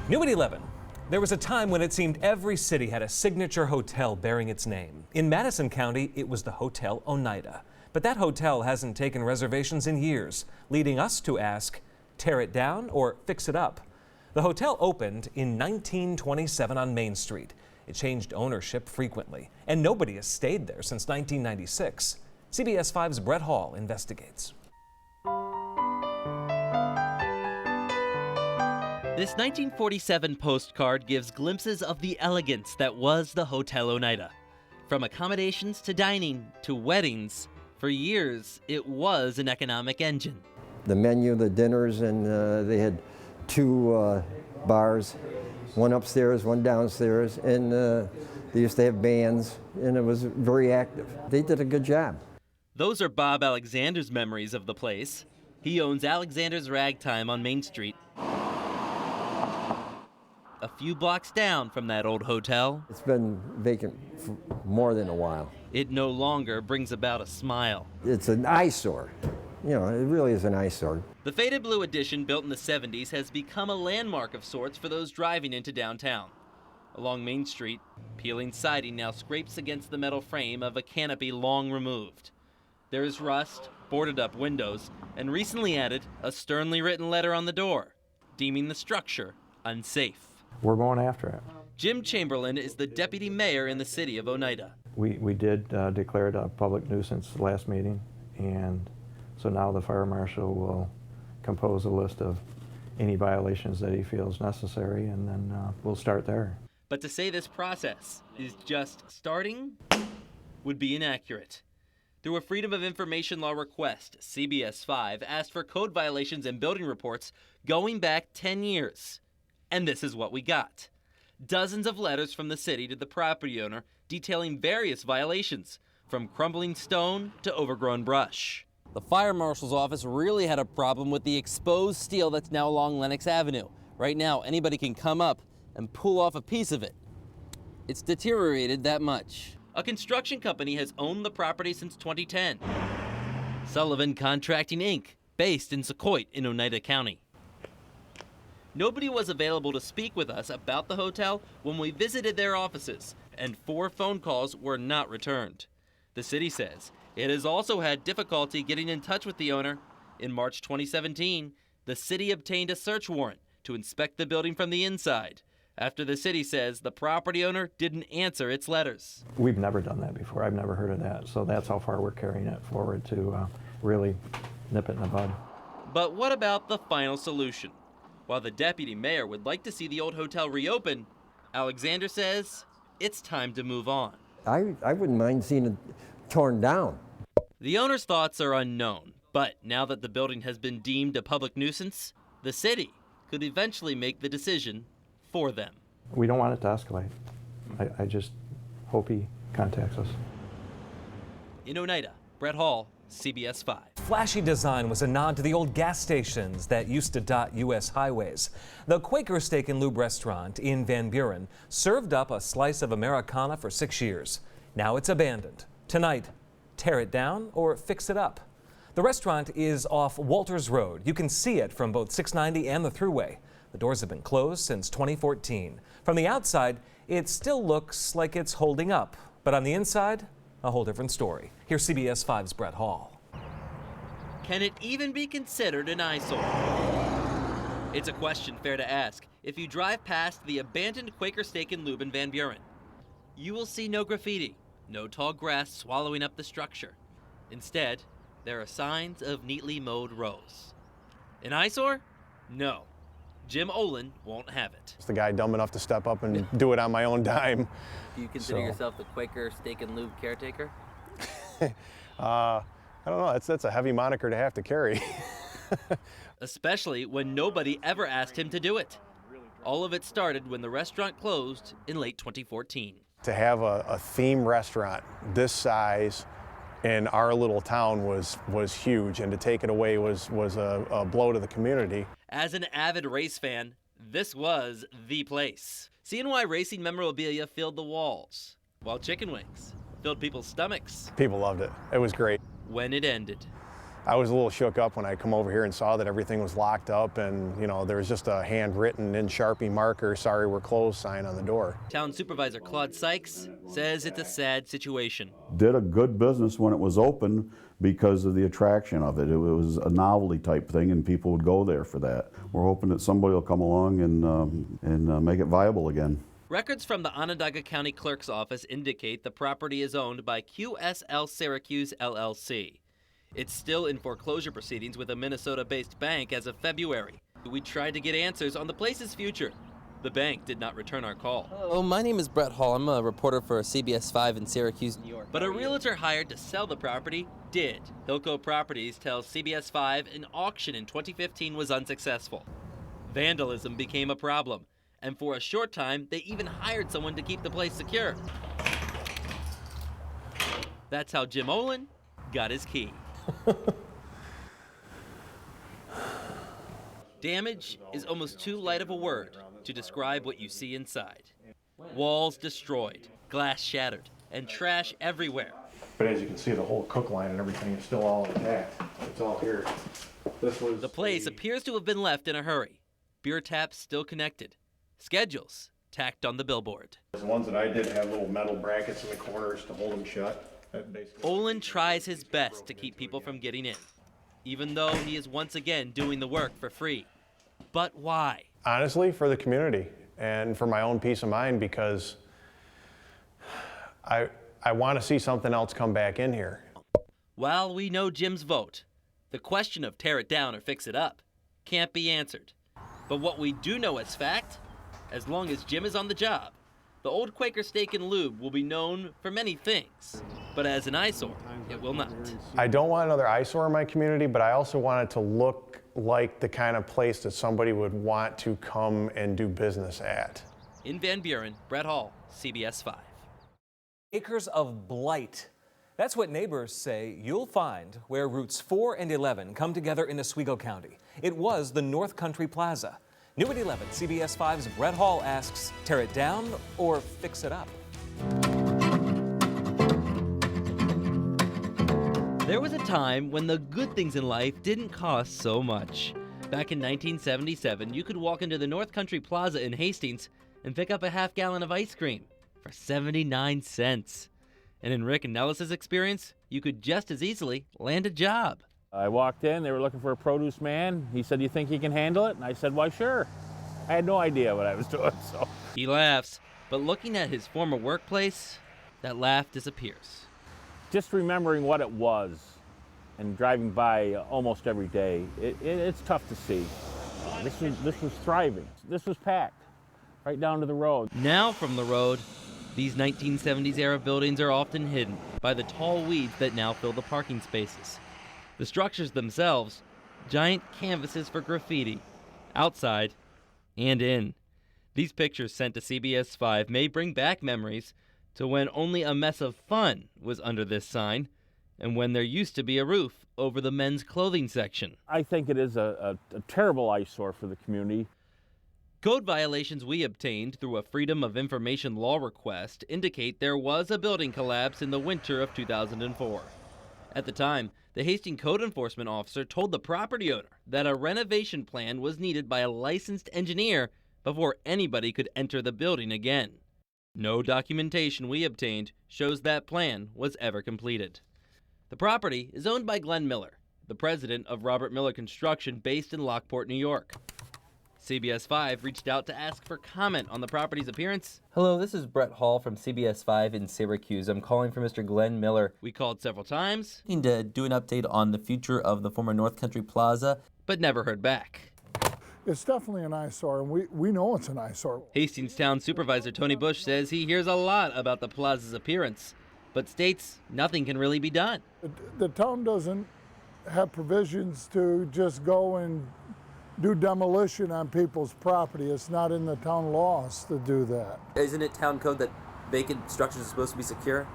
New at 11. There was a time when it seemed every city had a signature hotel bearing its name. In Madison County, it was the Hotel Oneida. But that hotel hasn't taken reservations in years, leading us to ask, tear it down or fix it up? The hotel opened in 1927 on Main Street. It changed ownership frequently, and nobody has stayed there since 1996. CBS 5's Brett Hall investigates. This 1947 postcard gives glimpses of the elegance that was the Hotel Oneida. From accommodations to dining to weddings, for years it was an economic engine. The menu, the dinners, and they had two bars, one upstairs, one downstairs, and they used to have bands, and it was very active. They did a good job. Those are Bob Alexander's memories of the place. He owns Alexander's Ragtime on Main Street, a few blocks down from that old hotel. It's been vacant for more than a while. It no longer brings about a smile. It's an eyesore. You know, it really is an eyesore. The faded blue edition, built in the 70s, has become a landmark of sorts for those driving into downtown. Along Main Street, peeling siding now scrapes against the metal frame of a canopy long removed. There is rust, boarded up windows, and recently added a sternly written letter on the door, deeming the structure unsafe. We're going after it. Jim Chamberlain is the deputy mayor in the city of Oneida. We did declare it a public nuisance last meeting, and so now the fire marshal will compose a list of any violations that he feels necessary, and then we'll start there. But to say this process is just starting would be inaccurate. Through a Freedom of Information Law request, CBS 5 asked for code violations and building reports going back 10 years. And this is what we got. Dozens of letters from the city to the property owner detailing various violations, from crumbling stone to overgrown brush. The fire marshal's office really had a problem with the exposed steel that's now along Lenox Avenue. Right now, anybody can come up and pull off a piece of it. It's deteriorated that much. A construction company has owned the property since 2010. Sullivan Contracting, Inc., based in Secoit in Oneida County. Nobody was available to speak with us about the hotel when we visited their offices, and 4 phone calls were not returned. The city says it has also had difficulty getting in touch with the owner. In March 2017, the city obtained a search warrant to inspect the building from the inside, after the city says the property owner didn't answer its letters. We've never done that before. I've never heard of that, so that's how far we're carrying it forward to really nip it in the bud. But what about the final solution? While the deputy mayor would like to see the old hotel reopen, Alexander says it's time to move on. I wouldn't mind seeing it torn down. The owner's thoughts are unknown, but now that the building has been deemed a public nuisance, the city could eventually make the decision for them. We don't want it to escalate. I just hope he contacts us. In Oneida, Brett Hall, CBS 5. Flashy design was a nod to the old gas stations that used to dot U.S. highways. The Quaker Steak and Lube restaurant in Van Buren served up a slice of Americana for 6 years. Now it's abandoned. Tonight, tear it down or fix it up. The restaurant is off Walters Road. You can see it from both 690 and the Thruway. The doors have been closed since 2014. From the outside, it still looks like it's holding up. But on the inside, a whole different story. Here's CBS 5's Brett Hall. Can it even be considered an eyesore? It's a question fair to ask if you drive past the abandoned Quaker Steak and Lube in Van Buren. You will see no graffiti, no tall grass swallowing up the structure. Instead, there are signs of neatly mowed rows. An eyesore? No. Jim Olin won't have it. It's the guy dumb enough to step up and do it on my own dime. Do you consider yourself the Quaker Steak and Lube caretaker? I don't know, that's a heavy moniker to have to carry. Especially when nobody ever asked him to do it. All of it started when the restaurant closed in late 2014. To have a theme restaurant this size in our little town was huge, and to take it away was a blow to the community. As an avid race fan, this was the place. CNY racing memorabilia filled the walls, while chicken wings filled people's stomachs. People loved it. It was great. When it ended. I was a little shook up when I come over here and saw that everything was locked up, and there was just a handwritten in Sharpie marker, "Sorry, we're closed" sign on the door. Town Supervisor Claude Sykes says it's a sad situation. Did a good business when it was open because of the attraction of it. It was a novelty type thing, and people would go there for that. We're hoping that somebody will come along and make it viable again. Records from the Onondaga County Clerk's office indicate the property is owned by QSL Syracuse LLC. It's still in foreclosure proceedings with a Minnesota-based bank as of February. We tried to get answers on the place's future. The bank did not return our call. Hello, my name is Brett Hall. I'm a reporter for CBS 5 in Syracuse, New York. But a realtor hired to sell the property did. Hilco Properties tells CBS 5 an auction in 2015 was unsuccessful. Vandalism became a problem, and for a short time, they even hired someone to keep the place secure. That's how Jim Olin got his key. Damage is almost too light of a word to describe what you see inside. Walls destroyed, glass shattered, and trash everywhere. But as you can see, the whole cook line and everything is still all intact. It's all here. The place appears to have been left in a hurry. Beer taps still connected. Schedules tacked on the billboard. The ones that I did have little metal brackets in the corners to hold them shut. Olin tries his best to keep people from getting in, even though he is once again doing the work for free. But why? Honestly, for the community and for my own peace of mind, because I want to see something else come back in here. While we know Jim's vote, the question of tear it down or fix it up can't be answered. But what we do know as fact, as long as Jim is on the job, the old Quaker Steak and Lube will be known for many things, but as an eyesore, it will not. I don't want another eyesore in my community, but I also want it to look like the kind of place that somebody would want to come and do business at. In Van Buren, Brett Hall, CBS 5. Acres of blight. That's what neighbors say you'll find where routes 4 and 11 come together in Oswego County. It was the North Country Plaza. New at 11, CBS 5's Brett Hall asks, tear it down or fix it up? There was a time when the good things in life didn't cost so much. Back in 1977, you could walk into the North Country Plaza in Hastings and pick up a half-gallon of ice cream for 79 cents. And in Rick and Nellis's experience, you could just as easily land a job. I walked in, they were looking for a produce man. He said, "You think you can handle it?" And I said, "Why, sure." I had no idea what I was doing, so. He laughs, but looking at his former workplace, that laugh disappears. Just remembering what it was and driving by almost every day, it's tough to see. This was thriving. This was packed right down to the road. Now from the road, these 1970s era buildings are often hidden by the tall weeds that now fill the parking spaces. The structures themselves, giant canvases for graffiti, outside and in. These pictures sent to CBS 5 may bring back memories to when only a mess of fun was under this sign, and when there used to be a roof over the men's clothing section. I think it is a terrible eyesore for the community. Code violations we obtained through a Freedom of Information law request indicate there was a building collapse in the winter of 2004. At the time, the Hastings code enforcement officer told the property owner that a renovation plan was needed by a licensed engineer before anybody could enter the building again. No documentation we obtained shows that plan was ever completed. The property is owned by Glenn Miller, the president of Robert Miller Construction based in Lockport, New York. CBS 5 reached out to ask for comment on the property's appearance. Hello, this is Brett Hall from CBS 5 in Syracuse. I'm calling for Mr. Glenn Miller. We called several times, Need to do an update on the future of the former North Country Plaza. but never heard back. It's definitely an eyesore, and we know it's an eyesore. Hastings Town Supervisor Tony Bush says he hears a lot about the plaza's appearance, but states nothing can really be done. The town doesn't have provisions to just go and do demolition on people's property. It's not in the town laws to do that. Isn't it town code that vacant structures are supposed to be secure?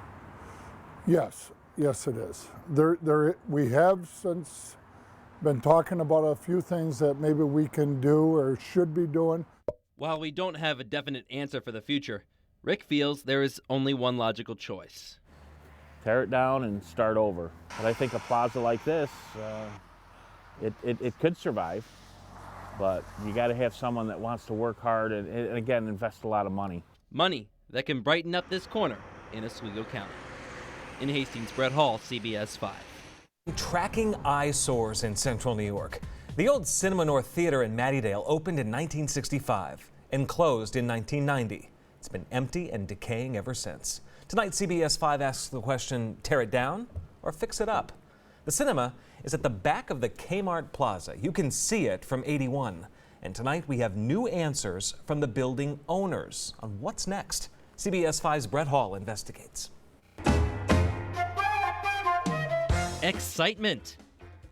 Yes, it is. We have since been talking about a few things that maybe we can do or should be doing. While we don't have a definite answer for the future, Rick feels there is only one logical choice. tear it down and start over. But I think a plaza like this, it could survive, but you got to have someone that wants to work hard and again, invest a lot of money. Money that can brighten up this corner in Oswego County. In Hastings, Brett Hall, CBS 5. Tracking eyesores in central New York. The old Cinema North Theater in Mattydale opened in 1965 and closed in 1990. It's been empty and decaying ever since. Tonight, CBS 5 asks the question, tear it down or fix it up? The cinema is at the back of the Kmart Plaza. You can see it from 81. And tonight we have new answers from the building owners on what's next. CBS 5's Brett Hall investigates. Excitement.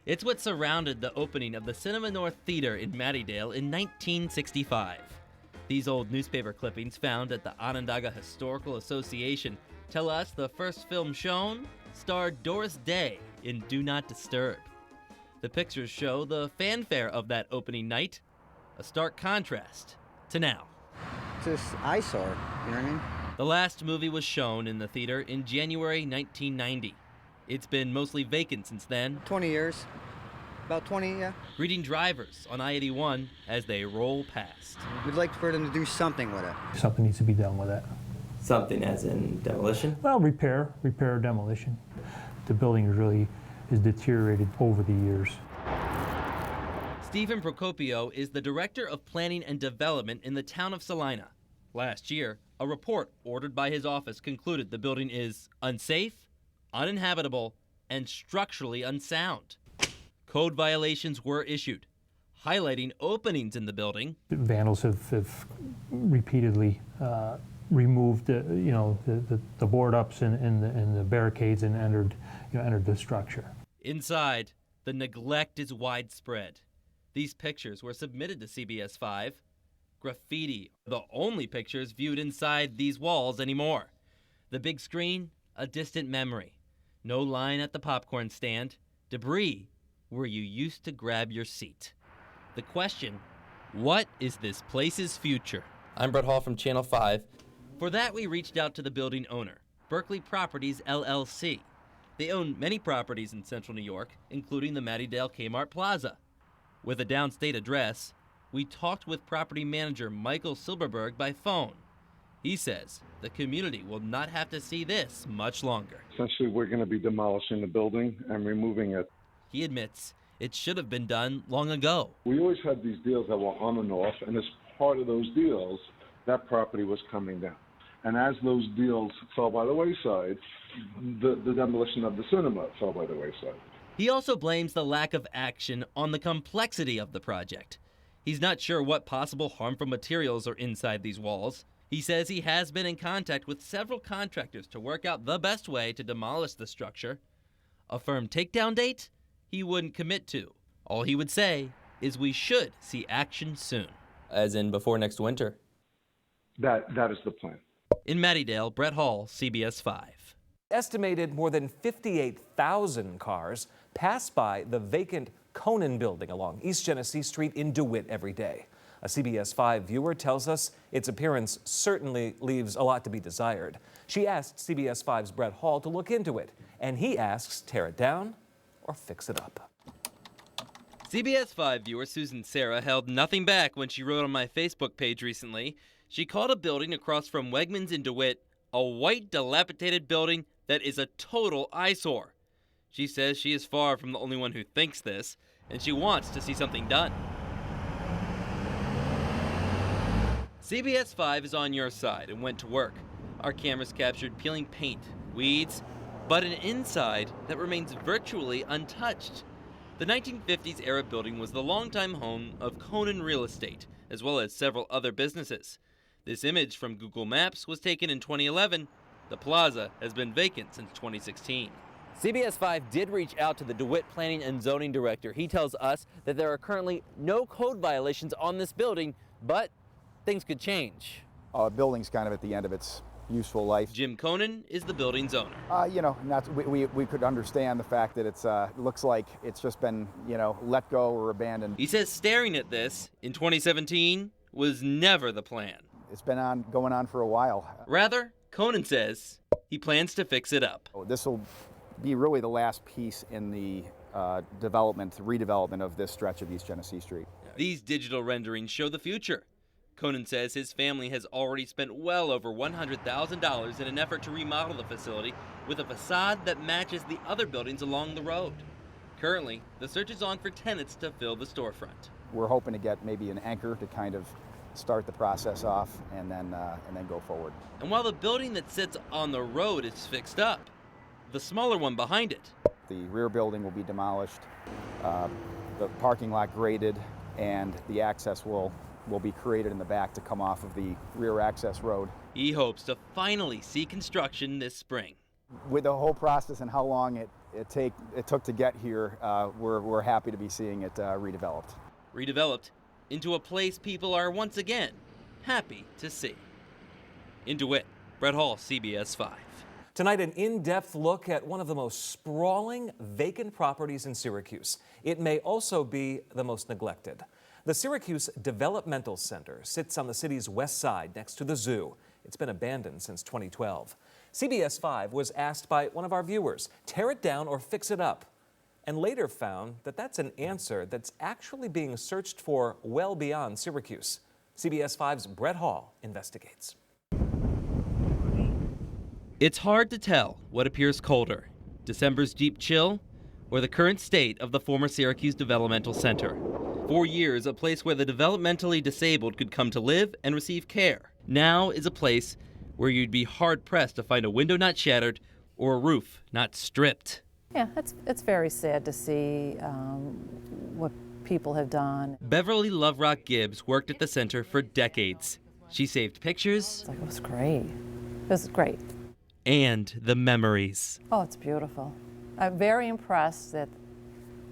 It's what surrounded the opening of the Cinema North Theater in Mattydale in 1965. These old newspaper clippings found at the Onondaga Historical Association tell us the first film shown starred Doris Day in Do Not Disturb. The pictures show the fanfare of that opening night, a stark contrast to now. It's just eyesore, you know what I mean? The last movie was shown in the theater in January 1990. It's been mostly vacant since then. 20 years. About 20, yeah. Greeting drivers on I-81 as they roll past. We'd like for them to do something with it. Something needs to be done with it. Something as in demolition? Well, repair, demolition. The building is deteriorated over the years. Stephen Procopio is the Director of Planning and Development in the town of Salina. Last year, a report ordered by his office concluded the building is unsafe, uninhabitable, and structurally unsound. Code violations were issued, highlighting openings in the building. Vandals have repeatedly removed the board-ups and the barricades and entered the structure. Inside, the neglect is widespread. These pictures were submitted to CBS 5. Graffiti, the only pictures viewed inside these walls anymore. The big screen, a distant memory. No line at the popcorn stand. Debris where you used to grab your seat. The question, what is this place's future? I'm Brett Hall from Channel 5. For that, we reached out to the building owner, Berkeley Properties, LLC. They own many properties in central New York, including the Mattydale Kmart Plaza. With a downstate address, we talked with property manager Michael Silberberg by phone. He says the community will not have to see this much longer. Essentially, we're going to be demolishing the building and removing it. He admits it should have been done long ago. We always had these deals that were on and off, and as part of those deals, that property was coming down. And as those deals fell by the wayside, the demolition of the cinema fell by the wayside. He also blames the lack of action on the complexity of the project. He's not sure what possible harmful materials are inside these walls. He says he has been in contact with several contractors to work out the best way to demolish the structure. A firm takedown date he wouldn't commit to. All he would say is we should see action soon. As in before next winter? That is the plan. In Mattydale, Brett Hall, CBS 5. Estimated more than 58,000 cars pass by the vacant Conan building along East Genesee Street in DeWitt every day. A CBS 5 viewer tells us its appearance certainly leaves a lot to be desired. She asked CBS 5's Brett Hall to look into it, and he asks, tear it down or fix it up. CBS 5 viewer Susan Sarah held nothing back when she wrote on my Facebook page recently. She called a building across from Wegmans in DeWitt a white, dilapidated building that is a total eyesore. She says she is far from the only one who thinks this, and she wants to see something done. CBS 5 is on your side and went to work. Our cameras captured peeling paint, weeds, but an inside that remains virtually untouched. The 1950s era building was the longtime home of Conan Real Estate, as well as several other businesses. This image from Google Maps was taken in 2011. The plaza has been vacant since 2016. CBS 5 did reach out to the DeWitt Planning and Zoning Director. He tells us that there are currently no code violations on this building, but things could change. The building's kind of at the end of its useful life. Jim Conan is the building's owner. We could understand the fact that it looks like it's just been, let go or abandoned. He says staring at this in 2017 was never the plan. It's been going on for a while. Rather, Conan says he plans to fix it up. This will be really the last piece in the redevelopment of this stretch of East Genesee Street. These digital renderings show the future. Conan says his family has already spent well over $100,000 in an effort to remodel the facility with a facade that matches the other buildings along the road. Currently, the search is on for tenants to fill the storefront. We're hoping to get maybe an anchor to kind of start the process off and then go forward. And while the building that sits on the road is fixed up, the smaller one behind it. The rear building will be demolished, the parking lot graded, and the access will be created in the back to come off of the rear access road. He hopes to finally see construction this spring. With the whole process and how long it took to get here, we're happy to be seeing it redeveloped. Redeveloped into a place people are once again happy to see. In DeWitt, Brett Hall, CBS 5. Tonight, an in-depth look at one of the most sprawling vacant properties in Syracuse. It may also be the most neglected. The Syracuse Developmental Center sits on the city's west side next to the zoo. It's been abandoned since 2012. CBS 5 was asked by one of our viewers, tear it down or fix it up, and later found that that's an answer that's actually being searched for well beyond Syracuse. CBS 5's Brett Hall investigates. It's hard to tell what appears colder, December's deep chill or the current state of the former Syracuse Developmental Center. For years, a place where the developmentally disabled could come to live and receive care. Now is a place where you'd be hard-pressed to find a window not shattered or a roof not stripped. Yeah, it's very sad to see what people have done. Beverly Loverock Gibbs worked at the center for decades. She saved pictures. It was great. It was great. And the memories. Oh, it's beautiful. I'm very impressed that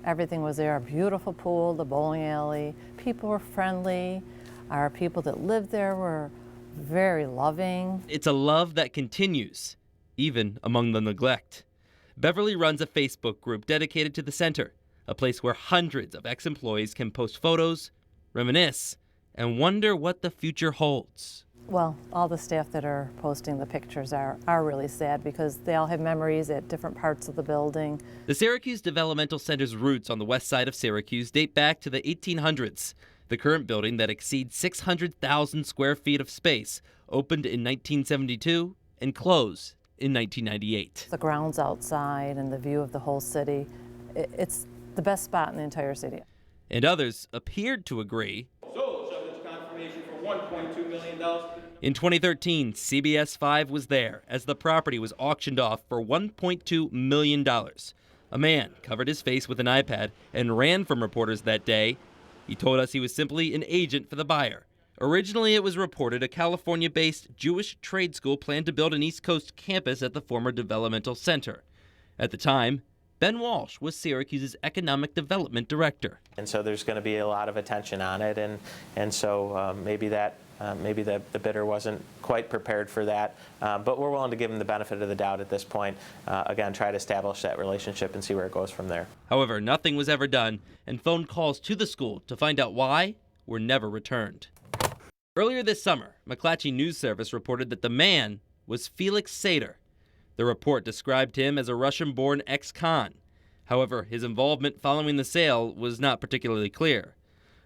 everything was there. A beautiful pool, the bowling alley. People were friendly. Our people that lived there were very loving. It's a love that continues, even among the neglect. Beverly runs a Facebook group dedicated to the center, a place where hundreds of ex-employees can post photos, reminisce, and wonder what the future holds. Well, all the staff that are posting the pictures are really sad because they all have memories at different parts of the building. The Syracuse Developmental Center's roots on the west side of Syracuse date back to the 1800s. The current building that exceeds 600,000 square feet of space opened in 1972 and closed in 1998. The grounds outside and the view of the whole city, it's the best spot in the entire city. And others appeared to agree. $1.2 million. In 2013, CBS 5 was there as the property was auctioned off for $1.2 million. A man covered his face with an iPad and ran from reporters that day. He told us he was simply an agent for the buyer. Originally, it was reported a California-based Jewish trade school planned to build an East Coast campus at the former Developmental Center. At the time, Ben Walsh was Syracuse's economic development director. And so there's going to be a lot of attention on it, and so maybe the bidder wasn't quite prepared for that, but we're willing to give him the benefit of the doubt at this point. Again, try to establish that relationship and see where it goes from there. However, nothing was ever done, and phone calls to the school to find out why were never returned. Earlier this summer, McClatchy News Service reported that the man was Felix Aider. The report described him as a Russian-born ex-con. However, his involvement following the sale was not particularly clear.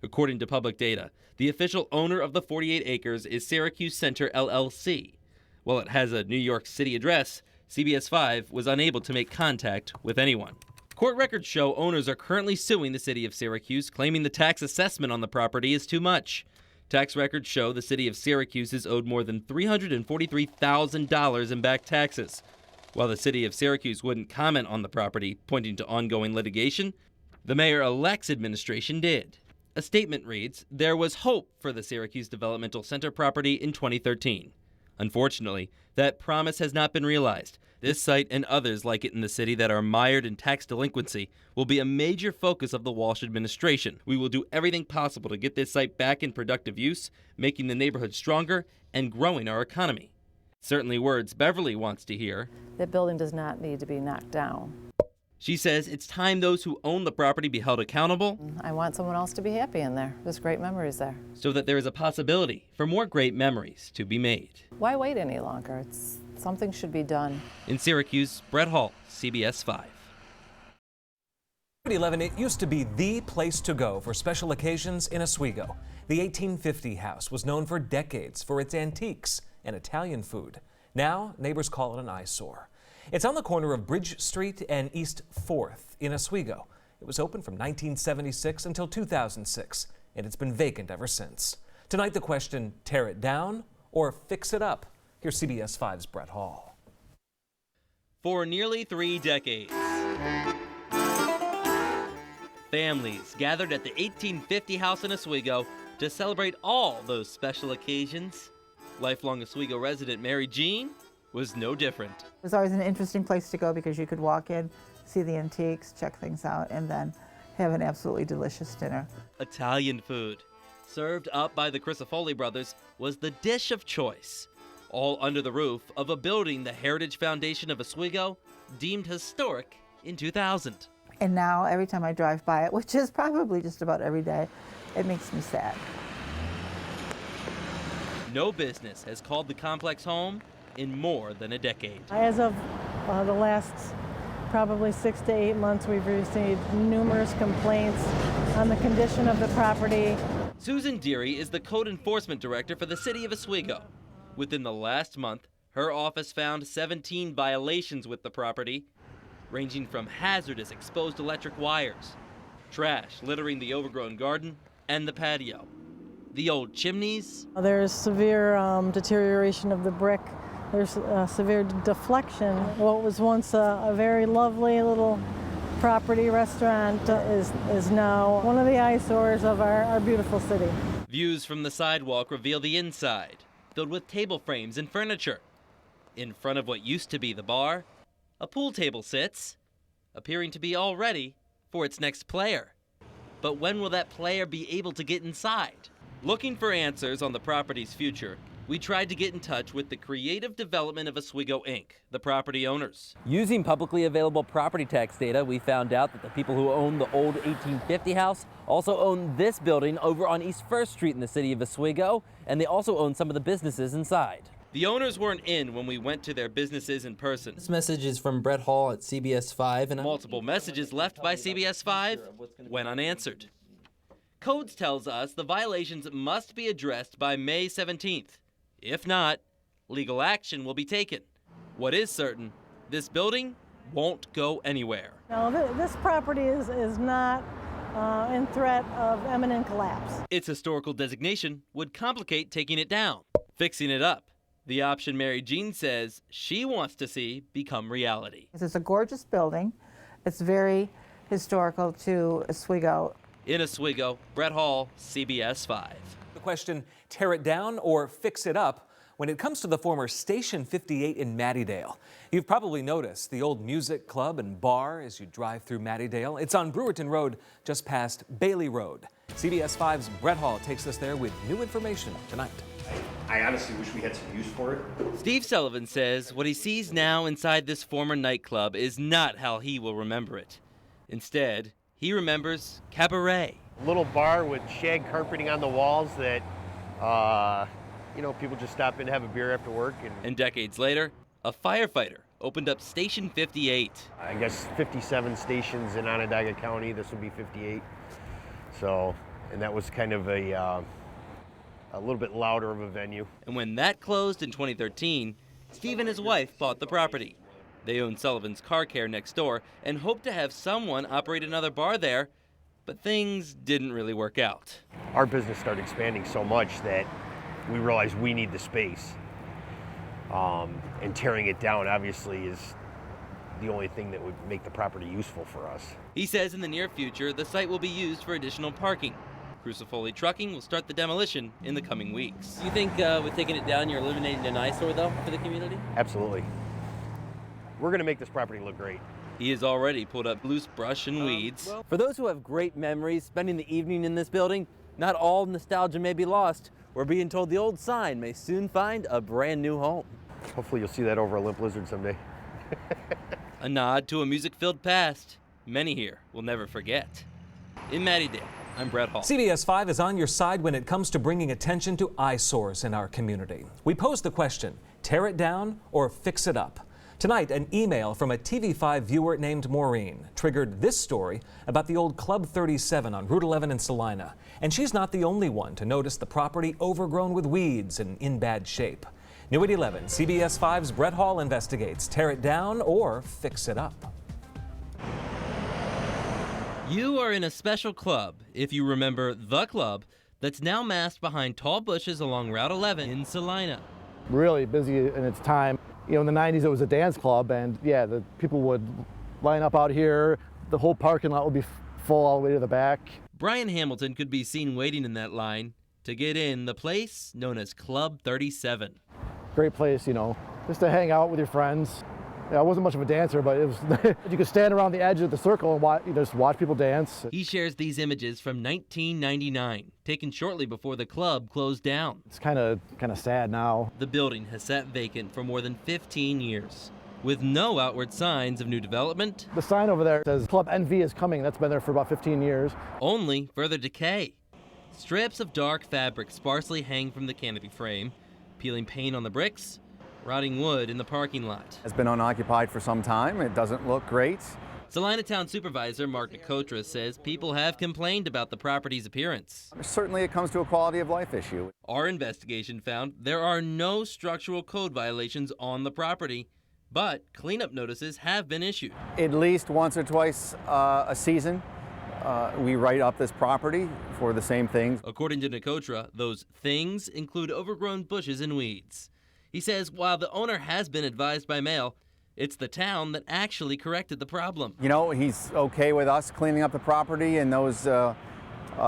According to public data, the official owner of the 48 acres is Syracuse Center, LLC. While it has a New York City address, CBS 5 was unable to make contact with anyone. Court records show owners are currently suing the city of Syracuse, claiming the tax assessment on the property is too much. Tax records show the city of Syracuse is owed more than $343,000 in back taxes. While the city of Syracuse wouldn't comment on the property, pointing to ongoing litigation, the mayor-elect's administration did. A statement reads, "There was hope for the Syracuse Developmental Center property in 2013. Unfortunately, that promise has not been realized. This site and others like it in the city that are mired in tax delinquency will be a major focus of the Walsh administration. We will do everything possible to get this site back in productive use, making the neighborhood stronger and growing our economy." Certainly words Beverly wants to hear. That building does not need to be knocked down. She says it's time those who own the property be held accountable. I want someone else to be happy in there. There's great memories there. So that there is a possibility for more great memories to be made. Why wait any longer? Something should be done. In Syracuse, Brett Hall, CBS 5. 11, it used to be the place to go for special occasions in Oswego. The 1850 house was known for decades for its antiques and Italian food. Now, neighbors call it an eyesore. It's on the corner of Bridge Street and East 4th in Oswego. It was open from 1976 until 2006, and it's been vacant ever since. Tonight, the question, tear it down or fix it up? Here's CBS 5's Brett Hall. For nearly 3 decades, families gathered at the 1850 house in Oswego to celebrate all those special occasions. Lifelong Oswego resident Mary Jean was no different. It was always an interesting place to go because you could walk in, see the antiques, check things out, and then have an absolutely delicious dinner. Italian food, served up by the Crisafulli brothers, was the dish of choice, all under the roof of a building the Heritage Foundation of Oswego deemed historic in 2000. And now every time I drive by it, which is probably just about every day, it makes me sad. No business has called the complex home in more than a decade. As of the last probably 6 to 8 months, we've received numerous complaints on the condition of the property. Susan Deary is the code enforcement director for the city of Oswego. Within the last month, her office found 17 violations with the property, ranging from hazardous exposed electric wires, trash littering the overgrown garden and the patio, the old chimneys. There's severe deterioration of the brick. There's severe deflection. What was once a very lovely little property restaurant is now one of the eyesores of our beautiful city. Views from the sidewalk reveal the inside, filled with table frames and furniture. In front of what used to be the bar, a pool table sits, appearing to be all ready for its next player. But when will that player be able to get inside? Looking for answers on the property's future, we tried to get in touch with the Creative Development of Oswego, Inc., the property owners. Using publicly available property tax data, we found out that the people who own the old 1850 house also own this building over on East 1st Street in the city of Oswego, and they also own some of the businesses inside. The owners weren't in when we went to their businesses in person. This message is from Brett Hall at CBS 5. And multiple messages left by CBS 5 went unanswered. Codes tells us the violations must be addressed by May 17th. If not, legal action will be taken. What is certain, this building won't go anywhere. Now, this property is not in threat of imminent collapse. Its historical designation would complicate taking it down, fixing it up. The option Mary Jean says she wants to see become reality. It's a gorgeous building. It's very historical to Oswego. In Oswego, Brett Hall, CBS 5. The question, tear it down or fix it up? When it comes to the former Station 58 in Mattydale, you've probably noticed the old music club and bar as you drive through Mattydale. It's on Brewerton Road, just past Bailey Road. CBS 5's Brett Hall takes us there with new information tonight. I honestly wish we had some use for it. Steve Sullivan says what he sees now inside this former nightclub is not how he will remember it. Instead, he remembers Cabaret. A little bar with shag carpeting on the walls that, people just stop in to have a beer after work. And decades later, a firefighter opened up Station 58. I guess 57 stations in Onondaga County. This will be 58. So, and that was kind of a little bit louder of a venue. And when that closed in 2013, Steve and his wife bought the property. They own Sullivan's Car Care next door and hoped to have someone operate another bar there, but things didn't really work out. Our business started expanding so much that we realized we need the space. And tearing it down obviously is the only thing that would make the property useful for us. He says in the near future, the site will be used for additional parking. Crisafulli Trucking will start the demolition in the coming weeks. Do you think with taking it down, you're eliminating an eyesore, though, for the community? Absolutely. We're going to make this property look great. He has already pulled up loose brush and weeds. For those who have great memories spending the evening in this building, not all nostalgia may be lost. We're being told the old sign may soon find a brand new home. Hopefully you'll see that over a limp lizard someday. A nod to a music-filled past many here will never forget. In Mattydale, I'm Brett Hall. CBS 5 is on your side when it comes to bringing attention to eyesores in our community. We pose the question, tear it down or fix it up? Tonight, an email from a TV5 viewer named Maureen triggered this story about the old Club 37 on Route 11 in Salina. And she's not the only one to notice the property overgrown with weeds and in bad shape. New at 11, CBS 5's Brett Hall investigates, tear it down or fix it up. You are in a special club, if you remember the club, that's now masked behind tall bushes along Route 11 in Salina. Really busy in its time. You know, in the 90s it was a dance club, and yeah, the people would line up out here. The whole parking lot would be full all the way to the back. Brian Hamilton could be seen waiting in that line to get in the place known as Club 37. Great place, you know, just to hang out with your friends. Yeah, I wasn't much of a dancer, but it was you could stand around the edge of the circle and just watch people dance. He shares these images from 1999, taken shortly before the club closed down. It's kind of sad now. The building has sat vacant for more than 15 years, with no outward signs of new development. The sign over there says Club NV is coming. That's been there for about 15 years. Only further decay. Strips of dark fabric sparsely hang from the canopy frame, peeling paint on the bricks, rotting wood in the parking lot. It's been unoccupied for some time. It doesn't look great. Salina Town Supervisor Mark Nicotra says people have complained about the property's appearance. Certainly it comes to a quality of life issue. Our investigation found there are no structural code violations on the property, but cleanup notices have been issued. At least once or twice a season, we write up this property for the same things. According to Nicotra, those things include overgrown bushes and weeds. He says while the owner has been advised by mail, it's the town that actually corrected the problem. You know, he's okay with us cleaning up the property and those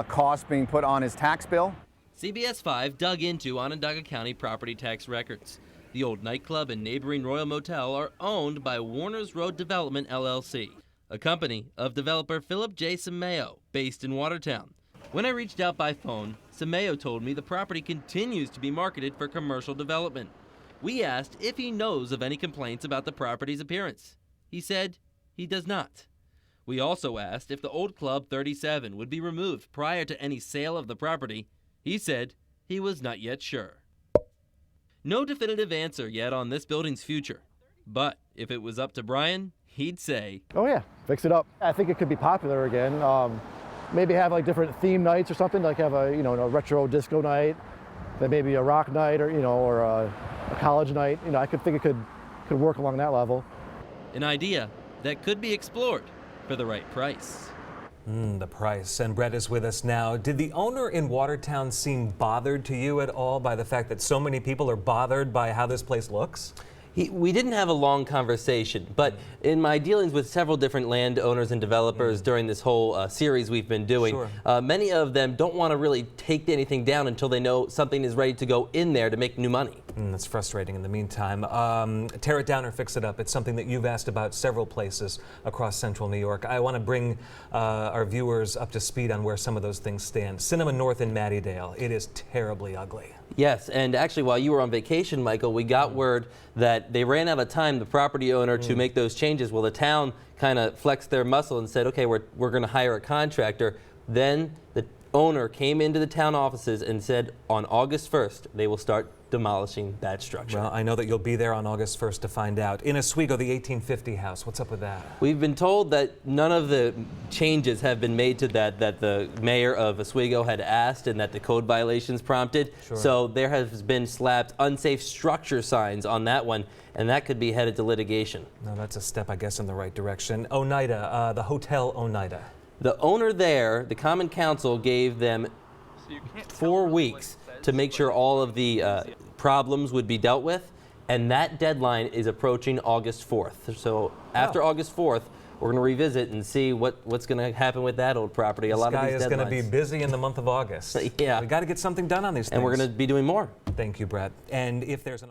costs being put on his tax bill. CBS 5 dug into Onondaga County property tax records. The old nightclub and neighboring Royal Motel are owned by Warner's Road Development, LLC, a company of developer Philip J. Simeo, based in Watertown. When I reached out by phone, Simeo told me the property continues to be marketed for commercial development. We asked if he knows of any complaints about the property's appearance. He said he does not. We also asked if the old Club 37 would be removed prior to any sale of the property. He said he was not yet sure. No definitive answer yet on this building's future. But if it was up to Brian, he'd say, oh yeah, fix it up. I think it could be popular again. Maybe have like different theme nights or something, like have a a retro disco night, then maybe a rock night or a college night. I could think it could work along that level. An idea that could be explored for the right price. The price. And Brett is with us now. Did the owner in Watertown seem bothered to you at all by the fact that so many people are bothered by how this place looks? We didn't have a long conversation, but in my dealings with several different landowners and developers during this whole series we've been doing, many of them don't want to really take anything down until they know something is ready to go in there to make new money. That's frustrating in the meantime. Tear it down or fix it up. It's something that you've asked about several places across central New York. I want to bring our viewers up to speed on where some of those things stand. Cinema North in Mattydale. It is terribly ugly. Yes, and actually while you were on vacation, Michael, we got word that they ran out of time, the property owner, to make those changes. Well, the town kind of flexed their muscle and said, okay, we're going to hire a contractor. Then the owner came into the town offices and said on August 1st, they will start demolishing that structure. Well, I know that you'll be there on August 1st to find out. In Oswego, the 1850 house, what's up with that? We've been told that none of the changes have been made to that the mayor of Oswego had asked and that the code violations prompted. So there has been slapped unsafe structure signs on that one, and that could be headed to litigation. No, that's a step, I guess, in the right direction. Oneida, the Hotel Oneida. The owner there, the Common Council, gave them 4 weeks to make sure all of the problems would be dealt with, and that deadline is approaching August 4th. So after August 4th, we're going to revisit and see what's going to happen with that old property. This guy is going to be busy in the month of August. Yeah. We got to get something done on these things. And we're going to be doing more. Thank you, Brett. And if there's an